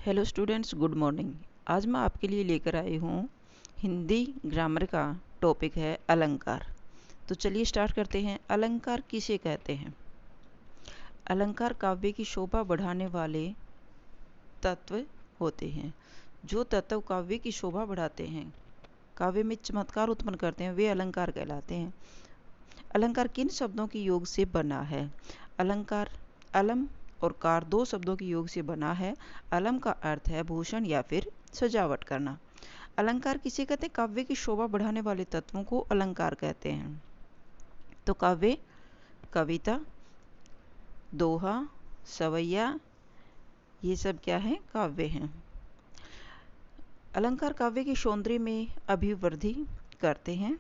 Hello students, good morning. आज मैं आपके लिए लेकर आई हूँ हिंदी ग्रामर का टॉपिक है अलंकार। तो चलिए स्टार्ट करते हैं। अलंकार किसे कहते हैं? अलंकार काव्य की शोभा बढ़ाने वाले तत्व होते हैं। जो तत्व काव्य की शोभा बढ़ाते हैं, काव्य में चमत्कार उत्पन्न करते हैं, वे अलंकार कहलाते हैं। अलंकार किन शब्दों के योग से बना है? अलंकार अलम और कार दो शब्दों के योग से बना है। अलम का अर्थ है भूषण या फिर सजावट करना। अलंकार किसे कहते हैं? काव्य की शोभा बढ़ाने वाले तत्वों को अलंकार कहते हैं। तो काव्य कविता, दोहा, सवैया, ये सब क्या है? काव्य हैं। अलंकार काव्य की सौंदर्य में अभिवृद्धि करते हैं।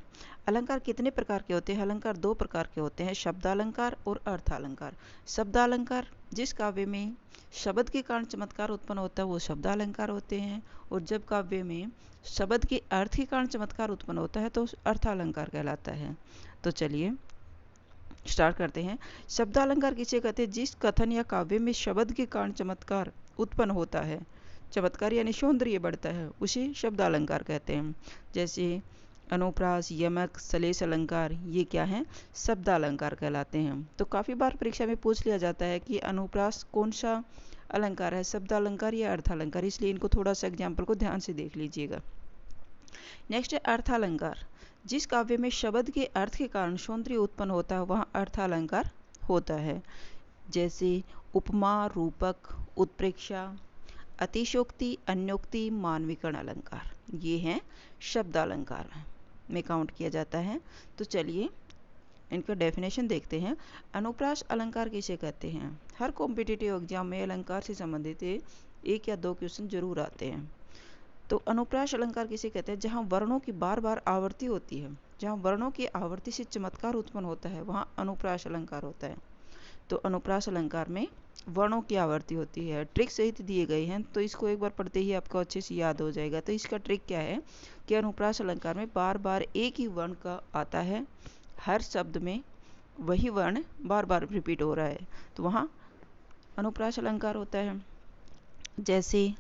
अलंकार कितने प्रकार के होते हैं? अलंकार दो प्रकार के होते हैं, शब्दालंकार और अर्थालंकार। शब्दालंकार जिस काव्य में शब्द के कारण चमत्कार उत्पन्न होता है वो शब्दालंकार होते हैं, और जब काव्य में शब्द के अर्थ के कारण चमत्कार उत्पन्न होता है तो अर्थालंकार कहलाता है। तो चलिए स्टार्ट करते हैं। शब्दालंकार किसे कहते हैं? जिस कथन या काव्य में शब्द के कारण चमत्कार उत्पन्न होता है, चमत्कार यानी सौंदर्य बढ़ता है, उसे शब्दालंकार कहते हैं। जैसे अनुप्रास, यमक, सलेश अलंकार, ये क्या हैं? शब्दालंकार कहलाते हैं। तो काफ़ी बार परीक्षा में पूछ लिया जाता है कि अनुप्रास कौन सा अलंकार है, शब्दालंकार या अर्थालंकार, इसलिए इनको थोड़ा सा एग्जाम्पल को ध्यान से देख लीजिएगा। नेक्स्ट है अर्थालंकार। जिस काव्य में शब्द के अर्थ के कारण सौंदर्य उत्पन्न होता है वहाँ अर्थालंकार होता है। जैसे उपमा, रूपक, उत्प्रेक्षा, अतिशोक्ति, अन्योक्ति, मानविकरण अलंकार, ये हैं शब्दालंकार में काउंट किया जाता है। तो चलिए इनका डेफिनेशन देखते हैं। अनुप्रास अलंकार किसे कहते हैं? हर कॉम्पिटिटिव एग्जाम में अलंकार से संबंधित एक या दो क्वेश्चन जरूर आते हैं। तो अनुप्रास अलंकार किसे कहते हैं? जहाँ वर्णों की बार बार आवर्ती होती है, जहाँ वर्णों की आवर्ती से चमत्कार उत्पन्न होता है वहाँ अनुप्रास अलंकार होता है। तो अनुप्रास अलंकार में वर्णों की आवर्ती होती है। ट्रिक सहित दिए गए हैं, तो इसको एक बार पढ़ते ही आपको अच्छे से याद हो जाएगा। तो इसका ट्रिक क्या है कि अनुप्रास अलंकार में बार बार एक ही वर्ण का आता है, हर शब्द में वही वर्ण बार बार रिपीट हो रहा है, तो वहाँ अनुप्रास अलंकार होता है। जैसे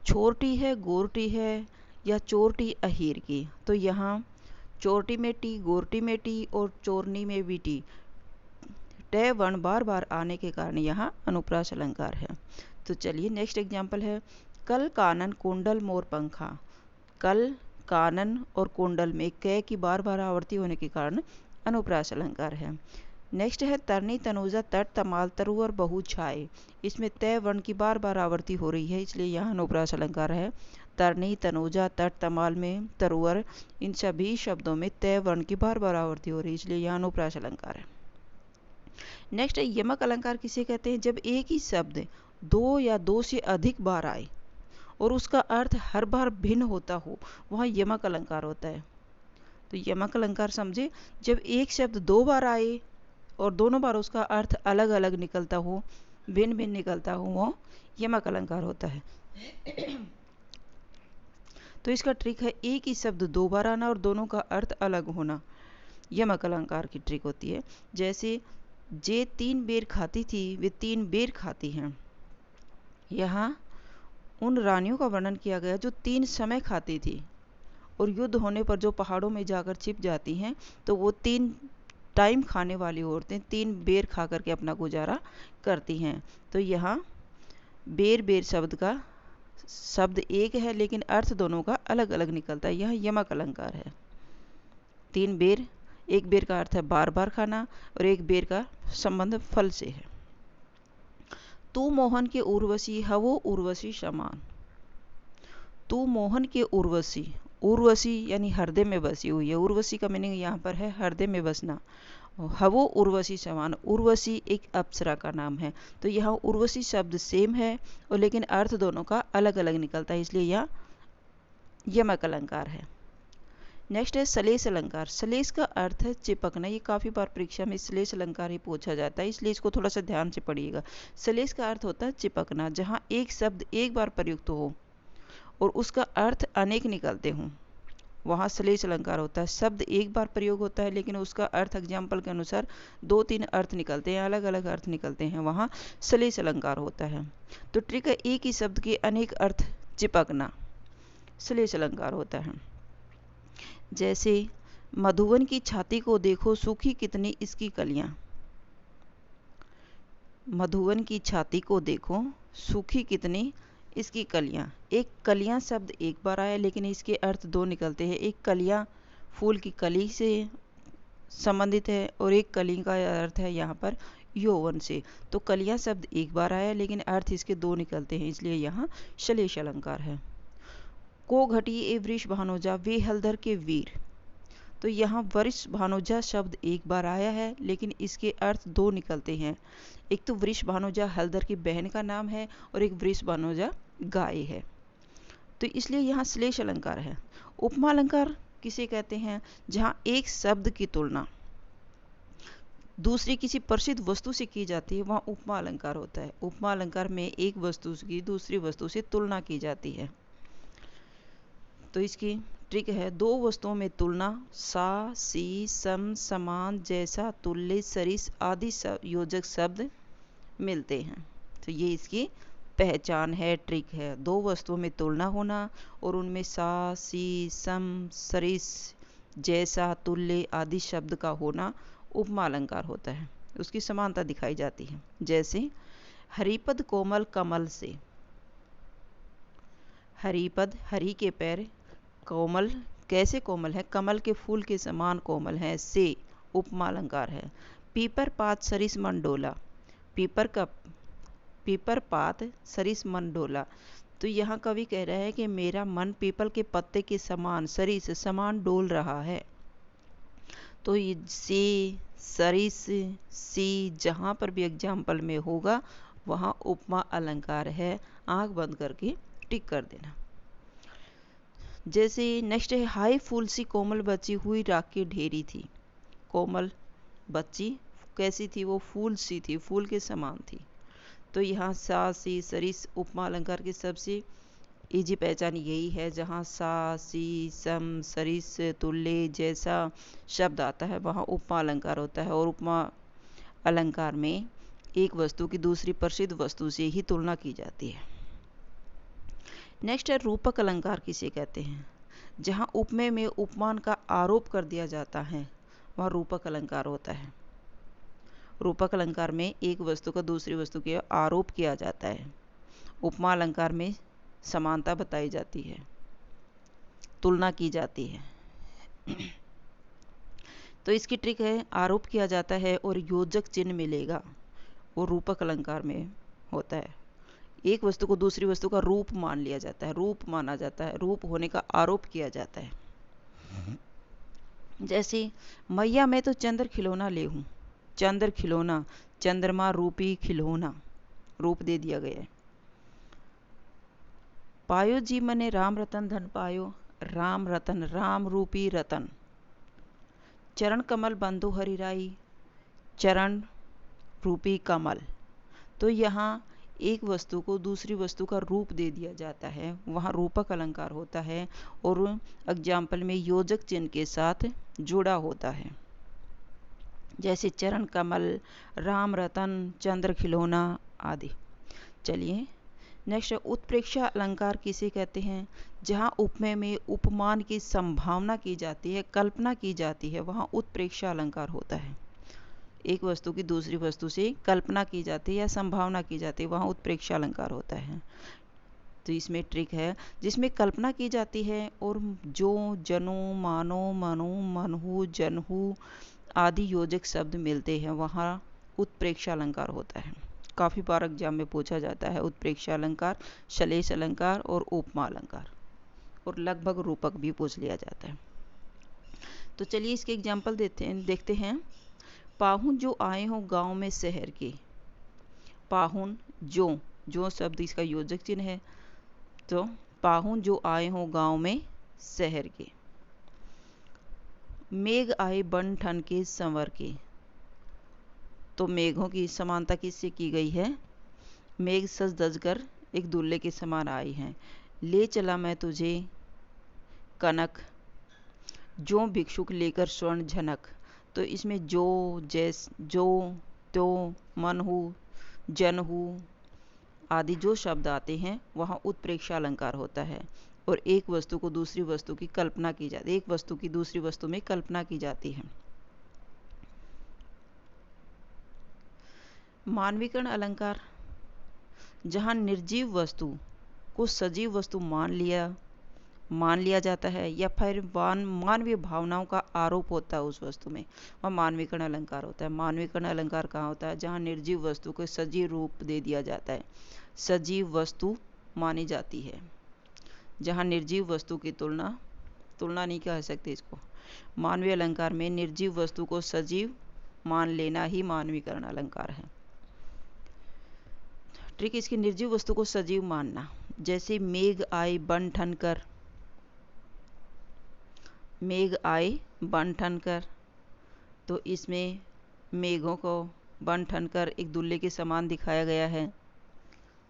छोरटी है, गोरटी है, या चोरटी अहीर की, तो यहाँ चोरटी में टी, गोरटी में टी और चोरनी में भी टी, ट वर्ण बार बार आने के कारण यहाँ अनुप्रास अलंकार है। तो चलिए नेक्स्ट एग्जाम्पल है कल, कानन, कुंडल, मोर, पंखा। कल, कानन और कुंडल में क की बार बार आवर्ती होने के कारण अनुप्रास अलंकार है। नेक्स्ट है तरनी, तनुजा, तट, तमाल, तरु और बहु, छाए। इसमें तय वर्ण की बार बार आवर्ती हो रही है, इसलिए यहाँ अनुप्रास अलंकार है। तरनी, तनुजा, तट, तमाल में तरुवर, इन सभी शब्दों में तय वर्ण की बार बार आवर्ती हो रही है, इसलिए यहाँ अनुप्रास अलंकार है। नेक्स्ट है यमक अलंकार किसे कहते हैं? जब एक ही शब्द दो या दो से अधिक बार आए और उसका अर्थ हर बार भिन्न होता हो, वहाँ यमक अलंकार होता है। तो यमक अलंकार समझे, जब एक शब्द दो बार आए और दोनों बार उसका अर्थ अलग अलग निकलता हो, भिन्न भिन्न निकलता हो, वो यमक अलंकार होता है। तो इसका ट्रिक है एक ही शब्द दो बार आना और दोनों का अर्थ अलग होना, यमक अलंकार की ट्रिक होती है। जैसे जे तीन बेर खाती थी, वे तीन बेर खाती हैं। यहाँ उन रानियों का वर्णन किया गया जो तीन समय खाती थी और युद्ध होने पर जो पहाड़ों में जाकर छिप जाती हैं, तो वो तीन टाइम खाने वाली औरतें तीन बेर खा करके अपना गुजारा करती हैं। तो यहाँ बेर बेर शब्द एक है लेकिन अर्थ दोनों का अलग अलग निकलता है, यह यमक अलंकार है। तीन बेर, एक बेर का अर्थ है बार बार खाना और एक बेर का संबंध फल से है। तू मोहन के उर्वशी, हवो उर्वशी समान। तू मोहन के उर्वशी, उर्वशी यानी हृदय में बसी हुई है। उर्वशी का मीनिंग यहाँ पर है हृदय में बसना। हवो उर्वशी समान, उर्वशी एक अप्सरा का नाम है। तो यहाँ उर्वशी शब्द सेम है और लेकिन अर्थ दोनों का अलग अलग निकलता है, इसलिए यह यमक अलंकार है। नेक्स्ट है सलेश अलंकार। सलेश का अर्थ है चिपकना। ये काफ़ी बार परीक्षा में सलेश अलंकार ही पूछा जाता है, इसलिए इसको थोड़ा सा ध्यान से पढ़िएगा। सलेश का अर्थ होता है चिपकना, जहाँ एक शब्द एक बार प्रयुक्त हो और उसका अर्थ अनेक निकलते हों, वहाँ श्लेष अलंकार होता है। शब्द एक बार प्रयोग होता है लेकिन उसका अर्थ एग्जाम्पल के अनुसार 2-3 अर्थ निकलते हैं, अलग अलग अर्थ निकलते हैं, वहाँ श्लेष अलंकार होता है। तो ट्रिक है, एक ही शब्द के अनेक अर्थ चिपकना, श्लेष अलंकार होता है। जैसे मधुवन की छाती को देखो सूखी कितनी इसकी कलियां। मधुवन की छाती को देखो सूखी कितनी इसकी कलियां। एक कलियां शब्द एक बार आया लेकिन इसके अर्थ 2 निकलते हैं। एक कलियां फूल की कली से संबंधित है और एक कली का अर्थ है यहाँ पर यौवन से। तो कलियां शब्द एक बार आया लेकिन अर्थ इसके 2 निकलते हैं, इसलिए यहाँ श्लेष अलंकार है। को घटी ए वृष भानुजा वे हलधर के वीर। तो यहाँ वृष भानुजा शब्द एक बार आया है लेकिन इसके अर्थ 2 निकलते हैं। एक तो वृष भानुजा हलधर की बहन का नाम है और एक वृष भानुजा गाय है, तो इसलिए यहाँ श्लेष अलंकार है। उपमा अलंकार किसे कहते हैं? जहाँ एक शब्द की तुलना दूसरी किसी प्रसिद्ध वस्तु से की जाती है, वहाँ उपमा अलंकार होता है। उपमा अलंकार में एक वस्तु की दूसरी वस्तु से तुलना की जाती है। तो इसकी ट्रिक है, 2 वस्तुओं में तुलना, सा, सी, सम, समान, जैसा, तुल्य, सरिस आदि योजक शब्द मिलते हैं। तो ये इसकी पहचान है, ट्रिक है। 2 वस्तुओं में तुलना होना और उनमें सा, सी, सम, सरिस, जैसा, तुल्य आदि शब्द का होना उपमा अलंकार होता है। उसकी समानता दिखाई जाती है। जैसे हरिपद कोमल कमल से। हरिपद, हरि के पैर, कोमल कैसे कोमल है? कमल के फूल के समान कोमल है, से उपमा अलंकार है। पीपर पात सरिस मन डोला। पीपर पात सरिस मन डोला। तो यहाँ कवि कह रहा है कि मेरा मन पीपल के पत्ते के समान, सरिस समान डोल रहा है। तो ये से, सरिस, सी जहाँ पर भी एग्जाम्पल में होगा वहाँ उपमा अलंकार है। आंख बंद करके टिक कर देना। जैसे नेक्स्ट है, हाय फूल सी कोमल बच्ची हुई राख की ढेरी थी। कोमल बच्ची कैसी थी? वो फूल सी थी, फूल के समान थी। तो यहाँ सा, सी, सरिस उपमा अलंकार की सबसे इजी पहचान यही है। जहाँ सा, सी, सम, सरिस, तुल्य जैसा शब्द आता है वहाँ उपमा अलंकार होता है। और उपमा अलंकार में एक वस्तु की दूसरी प्रसिद्ध वस्तु से ही तुलना की जाती है। नेक्स्ट है, रूपक अलंकार किसे कहते हैं? जहाँ उपमेय में उपमान का आरोप कर दिया जाता है वहाँ रूपक अलंकार होता है। रूपक अलंकार में एक वस्तु का दूसरी वस्तु के आरोप किया जाता है। उपमा अलंकार में समानता बताई जाती है, तुलना की जाती है। तो इसकी ट्रिक है, आरोप किया जाता है और योजक चिन्ह मिलेगा, वो रूपक अलंकार में होता है। एक वस्तु को दूसरी वस्तु का रूप मान लिया जाता है, रूप माना जाता है, रूप होने का आरोप किया जाता है। जैसे मैया मैं तो चंद्र खिलौना ले हूँ। चंद्र खिलौना, चंद्रमा रूपी खिलौना, रूप दे दिया गया है। पायो जी मने राम रतन धन पायो। राम रतन, राम रूपी रतन। चरण कमल बंधु हरिराई। चरण रूपी कमल। तो यहाँ एक वस्तु को दूसरी वस्तु का रूप दे दिया जाता है, वहाँ रूपक अलंकार होता है और एग्जाम्पल में योजक चिन्ह के साथ जुड़ा होता है। जैसे चरण कमल, राम रतन, चंद्र खिलौना आदि। चलिए नेक्स्ट, उत्प्रेक्षा अलंकार किसे कहते हैं? जहाँ उपमेय में उपमान की संभावना की जाती है, कल्पना की जाती है, वहाँ उत्प्रेक्षा अलंकार होता है। एक वस्तु की दूसरी वस्तु से कल्पना की जाती है या संभावना की जाती है, वहाँ उत्प्रेक्षा अलंकार होता है। तो इसमें ट्रिक है, जिसमें कल्पना की जाती है और जो, जनो, मानो, मनो, मनहु, जनहु आदि योजक शब्द मिलते हैं वहाँ उत्प्रेक्षा अलंकार होता है। काफ़ी बार एग्जाम में पूछा जाता है उत्प्रेक्षा अलंकार, श्लेष अलंकार और उपमा अलंकार, और लगभग रूपक भी पूछ लिया जाता है। तो चलिए इसके एग्जाम्पल देखते हैं। पाहुन जो आए हों गांव में शहर के। पाहुन, जो शब्द इसका योजक चिन्ह है। तो पाहुन जो आए हों गांव में शहर के। मेघ आए बन ठन के संवर के। तो मेघों की समानता किससे की गई है? मेघ सज धज कर एक दूल्हे के समान आई हैं। ले चला मैं तुझे कनक जो भिक्षुक लेकर स्वर्ण झनक, तो इसमें जो, जैस, जो, त्यो, मन हूँ, जन हूँ आदि जो शब्द आते हैं वहाँ उत्प्रेक्षा अलंकार होता है। और एक वस्तु को दूसरी वस्तु की कल्पना की जाती है, एक वस्तु की दूसरी वस्तु में कल्पना की जाती है। मानवीकरण अलंकार, जहाँ निर्जीव वस्तु को सजीव वस्तु मान लिया जाता है या फिर मानवीय भावनाओं का आरोप होता है उस वस्तु में, वह मानवीकरण अलंकार होता है। मानवीकरण अलंकार कहाँ होता है? जहाँ निर्जीव वस्तु को सजीव रूप दे दिया जाता है, सजीव वस्तु मानी जाती है। जहाँ निर्जीव वस्तु की तुलना नहीं कह सकते इसको। मानवीय अलंकार में निर्जीव वस्तु को सजीव मान लेना ही मानवीकरण अलंकार है। ट्रिक इसकी, निर्जीव वस्तु को सजीव मानना, जैसे मेघ आए बन ठन कर, मेघ आए बन ठन कर, तो इसमें मेघों को बन ठन कर एक दूल्हे के समान दिखाया गया है,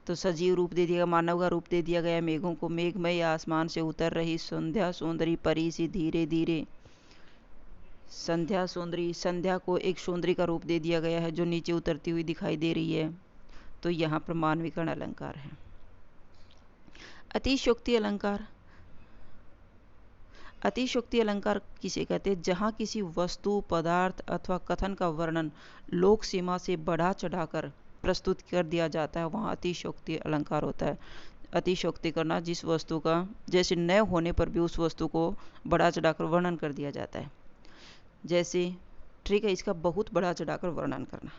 तो सजीव रूप दे दिया, मानव का रूप दे दिया गया मेघों को। मेघमय आसमान से उतर रही संध्या सुंदरी परी सी धीरे धीरे, संध्या सुंदरी, संध्या को एक सुंदरी का रूप दे दिया गया है जो नीचे उतरती हुई दिखाई दे रही है, तो यहाँ पर मानवीकरण अलंकार है। अतिशयोक्ति अलंकार, अतिशयोक्ति अलंकार किसे कहते हैं? जहाँ किसी वस्तु, पदार्थ अथवा कथन का वर्णन लोक सीमा से बढ़ा चढ़ाकर प्रस्तुत कर दिया जाता है, वहाँ अतिशयोक्ति अलंकार होता है। अतिशयोक्ति करना, जिस वस्तु का जैसे न होने पर भी उस वस्तु को बढ़ा चढ़ाकर वर्णन कर दिया जाता है। जैसे ठीक है, इसका बहुत बढ़ा चढ़ाकर वर्णन करना।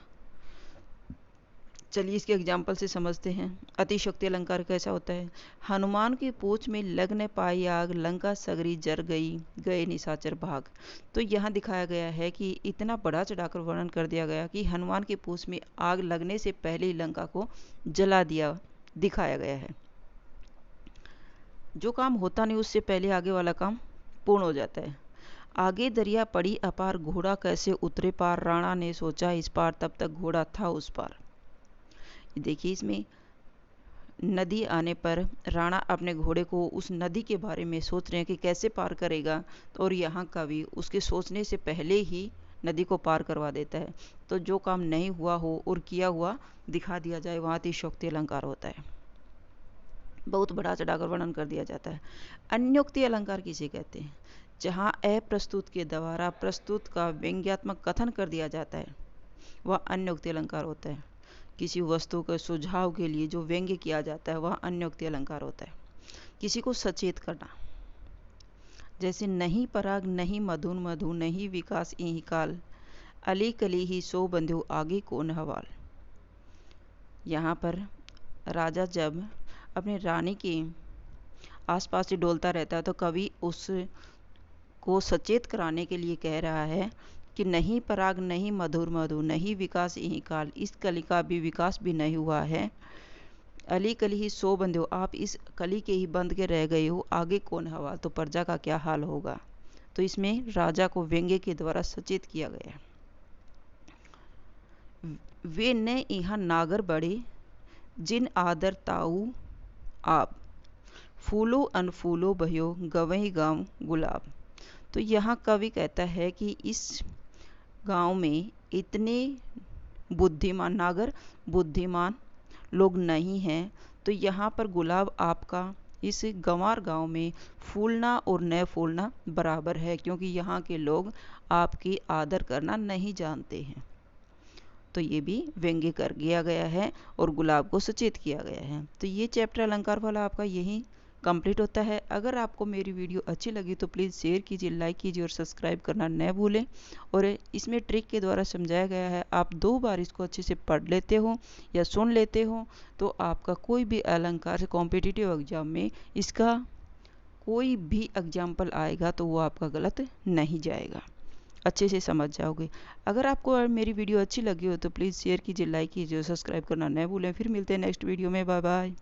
चलिए इसके एग्जाम्पल से समझते हैं। अतिशयोक्ति अलंकार कैसा होता है? हनुमान की पूंछ में लग न पाई आग, लंका सगरी जर गई, गए निशाचर भाग। तो यहाँ दिखाया गया है कि इतना बढ़ा चढ़ाकर वर्णन कर दिया गया कि हनुमान की पूंछ में आग लगने से पहले ही लंका को जला दिया, दिखाया गया है। जो काम होता नहीं उससे पहले आगे वाला काम पूर्ण हो जाता है। आगे दरिया पड़ी अपार, घोड़ा कैसे उतरे पार, राणा ने सोचा इस पार, तब तक घोड़ा था उस पार। देखिए इसमें नदी आने पर राणा अपने घोड़े को उस नदी के बारे में सोच रहे हैं कि कैसे पार करेगा, और यहाँ कवि उसके सोचने से पहले ही नदी को पार करवा देता है। तो जो काम नहीं हुआ हो और किया हुआ दिखा दिया जाए, वहाँ अतिशयोक्ति अलंकार होता है। बहुत बढ़ा चढ़ाकर वर्णन कर दिया जाता है। अन्योक्ति अलंकार किसे कहते हैं? जहाँ अप्रस्तुत के द्वारा प्रस्तुत का व्यंग्यात्मक कथन कर दिया जाता है, वह अन्योक्ति अलंकार होता है। किसी वस्तु के सुझाव के लिए जो व्यंग्य किया जाता है वह अन्योक्ति अलंकार होता है। किसी को सचेत करना, जैसे नहीं पराग नहीं मधुन मधु, नहीं विकास यही काल, अली कली ही सो बंधु आगे कौन हवाल। यहाँ पर राजा जब अपने रानी के आसपास से डोलता रहता है तो कवि उसको सचेत कराने के लिए कह रहा है कि नहीं पराग नहीं मधुर मधु, नहीं विकास यही काल, इस कली का भी विकास भी नहीं हुआ है। अली कली ही सो बंधे हो, आप इस कली के ही बंध के रह गए हो, आगे कौन हवा, तो प्रजा का क्या हाल होगा। तो इसमें राजा को व्यंग्य के द्वारा सचेत किया गया है। वे न यहाँ नागर बड़े, जिन आदर ताऊ आप, फूलो अनफूलो भयो, गवई गाँव गुलाब। तो यहाँ कवि कहता है कि इस गांव में इतने बुद्धिमान, नागर बुद्धिमान लोग नहीं हैं, तो यहाँ पर गुलाब आपका इस गंवार गांव में फूलना और न फूलना बराबर है, क्योंकि यहाँ के लोग आपकी आदर करना नहीं जानते हैं। तो ये भी व्यंग्य कर दिया गया है और गुलाब को सचेत किया गया है। तो ये चैप्टर अलंकार वाला आपका यही कंप्लीट होता है। अगर आपको मेरी वीडियो अच्छी लगी तो प्लीज़ शेयर कीजिए, लाइक कीजिए और सब्सक्राइब करना न भूलें। और इसमें ट्रिक के द्वारा समझाया गया है, आप 2 बार इसको अच्छे से पढ़ लेते हो या सुन लेते हो तो आपका कोई भी अलंकार से कॉम्पिटिटिव एग्जाम में इसका कोई भी एग्जाम्पल आएगा तो वो आपका गलत नहीं जाएगा, अच्छे से समझ जाओगे। अगर आपको मेरी वीडियो अच्छी लगी हो तो प्लीज़ शेयर कीजिए, लाइक कीजिए और सब्सक्राइब करना न भूलें। फिर मिलते हैं नेक्स्ट वीडियो में। Bye bye.